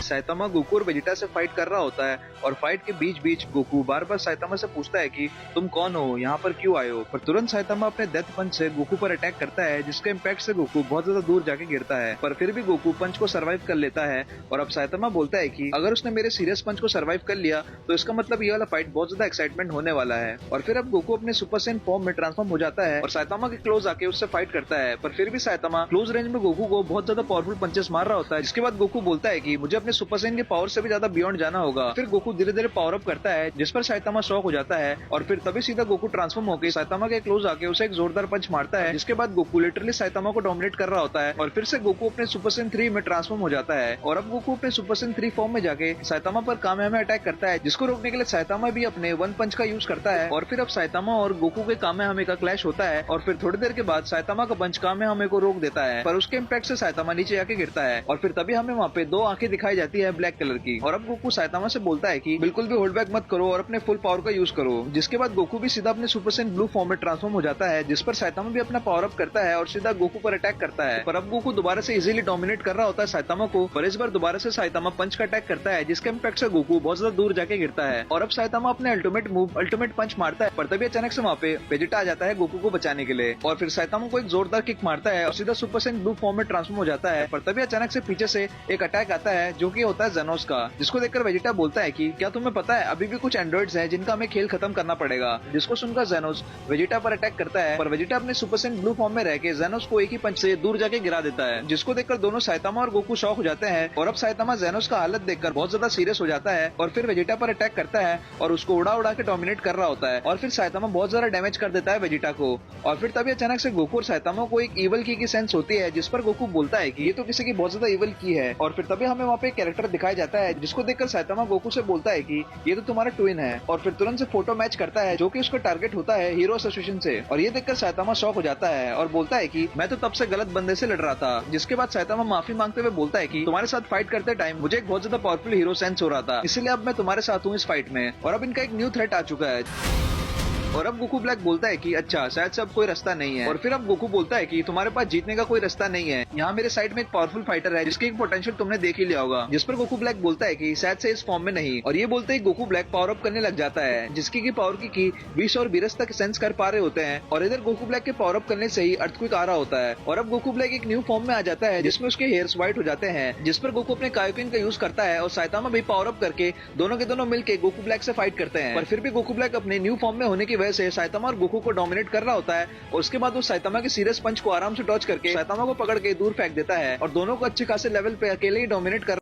Saitama Goku और Vegeta से fight कर रहा होता है और फाइट के बीच बीच गोकू बार बार साइतामा से पूछता है कि तुम कौन हो, यहाँ पर क्यों आए हो। पर तुरंत साइतामा अपने डेथ पंच से गोकू पर अटैक करता है, जिसके इम्पैक्ट से गोकू बहुत ज्यादा दूर जाके गिरता है। पर फिर भी गोकू पंच को सर्वाइव कर लेता है और अब साइतामा बोलता है कि अगर उसने मेरे सीरियस पंच को सर्वाइव कर लिया तो इसका मतलब ये वाला फाइट बहुत ज्यादा एक्साइटमेंट होने वाला है। और फिर अब गोकू अपने सुपर सैयन फॉर्म में ट्रांसफॉर्म हो जाता है और साइतामा के क्लोज आके उससे फाइट करता है। पर फिर भी साइतामा क्लोज रेंज में गोकू को बहुत ज्यादा पावरफुल पंचेस मार रहा होता है, जिसके बाद गोकू बोलता है कि मुझे अपने सुपर सैयन के पावर से भी ज्यादा बियॉन्ड जाना होगा। फिर गोकू धीरे धीरे पावर अप करता है, जिस पर साइतामा शॉक हो जाता है और फिर तभी सीधा गोकू ट्रांसफॉर्म होकर साइतामा के क्लोज आके उसे एक जोरदार पंच मारता है, जिसके बाद गोकू लिटरली साइतामा को डोमिनेट कर रहा होता है और फिर से गोकू अपने सुपर सैयन 3 में ट्रांसफॉर्म हो जाता है। और अब गोकू अपने सुपर सैयन 3 फॉर्म में जाके साइतामा पर कामेहामेहा अटैक करता है, जिसको रोकने के लिए साइतामा भी अपने वन पंच का यूज करता है। और फिर अब साइतामा और गोकू के कामेहामेहा का क्लैश होता है और फिर थोड़ी देर के बाद साइतामा का पंच कामेहामेहा को रोक देता है, पर उसके इम्पैक्ट से साइतामा नीचे आके गिरता है और फिर तभी हमें वहाँ पे 2 आंखें दिखाई जाती है ब्लैक कलर की। और अब गोकू साइतामा से बोलता है कि बिल्कुल भी होल्ड बैक मत करो और अपने फुल पावर का यूज करो, जिसके बाद गोकू भी सीधा अपने सुपर सैयन ब्लू फॉर्म में ट्रांसफॉर्म हो जाता है, जिस पर साइतामा भी अपना पावर अप करता है और सीधा गोकू पर अटैक करता है। पर अब गोकू दोबारा से इजीली डोमिनेट कर रहा होता है साइतामा को, पर इस बार दोबारा से साइतामा पंच का अटैक करता है, जिसके इम्पैक्ट से गोकू बहुत ज्यादा दूर जाके गिरता है। और अब साइतामा अपने अल्टीमेट मूव अल्टीमेट पंच मारता है, पर तभी अचानक से वहाँ पे वेजिटा आ जाता है गोकू को बचाने के लिए और फिर साइतामा को एक जोरदार किक मारता है और सीधा सुपर सैयन ब्लू फॉर्म में ट्रांसफॉर्म हो जाता है। पर तभी अचानक से पीछे से एक अटैक आता है, जो कि होता है जेनोस का, जिसको देखकर वेजिटा बोलता है कि क्या तुम्हें पता है अभी भी कुछ एंड्रॉइड्स हैं जिनका हमें खेल खत्म करना पड़ेगा। जिसको सुनकर जेनोस वेजिटा पर अटैक करता है, पर वेजिटा अपने सुपर सैयन ब्लू फॉर्म में रह के जेनोस को एक ही पंच से दूर जाके गिरा देता है, जिसको देखकर दोनों साइतामा और गोकू शॉक हो जाते हैं। और अब साइतामा जेनोस का हालत देखकर बहुत ज्यादा सीरियस हो जाता है और फिर वेजिटा पर अटैक करता है और उसको उड़ा उड़ा के डोमिनेट कर रहा होता है। और फिर साइतामा बहुत ज्यादा डैमेज कर देता है वेजिटा को। और फिर तभी अचानक से गोकू और साइतामा को एक इवल की सेंस होती है, जिस पर गोकू बोलता है कि ये तो किसी की बहुत ज्यादा इवल की है। और फिर तभी हमें वहाँ पे एक कैरेक्टर दिखाया जाता है, जिसको देखकर साइतामा गोकू से बोलता है कि ये तो तुम्हारा ट्विन है। और फिर तुरंत से फोटो मैच करता है, जो कि उसका टारगेट होता है हीरो एसोसिएशन से। और ये देखकर साइतामा शॉक हो जाता है और बोलता है कि मैं तो तब से गलत बंदे से लड़ रहा था। जिसके बाद साइतामा माफी मांगते हुए बोलता है कि तुम्हारे साथ फाइट करते टाइम मुझे एक बहुत ज्यादा पावरफुल हीरो सेंस हो रहा था, इसलिए अब मैं तुम्हारे साथ हूँ इस फाइट में। और अब इनका एक न्यू थ्रेट आ चुका है। और अब गोकू ब्लैक बोलता है कि अच्छा शायद से अब कोई रास्ता नहीं है। और फिर अब गोकू बोलता है कि तुम्हारे पास जीतने का कोई रास्ता नहीं है, यहाँ मेरे साइड में एक पावरफुल फाइटर है जिसकी एक पोटेंशियल तुमने देख ही लिया होगा। जिस पर गोकू ब्लैक बोलता है कि शायद से इस फॉर्म में नहीं। और ये बोलते ही गोकू ब्लैक पावर अप करने लग जाता है, जिसकी की पावर की विश और बीरस तक सेंस कर पा रहे होते हैं। और इधर गोकू ब्लैक के पावर अप करने से ही अर्थक्वेक आ रहा होता है और अब गोकू ब्लैक एक न्यू फॉर्म में आ जाता है, जिसमें उसके हेयर्स व्हाइट हो जाते हैं, जिस पर गोकू अपने कायोकिन का यूज करता है और साइतामा भी पावर अप करके दोनों के दोनों मिलकर गोकू ब्लैक से फाइट करते हैं। पर फिर भी गोकू ब्लैक अपने न्यू फॉर्म में होने की वजह से साइतामा और गोकू को डोमिनेट कर रहा होता है। और उसके बाद वो साइतामा के सीरियस पंच को आराम से डॉज करके साइतामा को पकड़ के दूर फेंक देता है और दोनों को अच्छे खासे लेवल पे अकेले ही डोमिनेट कर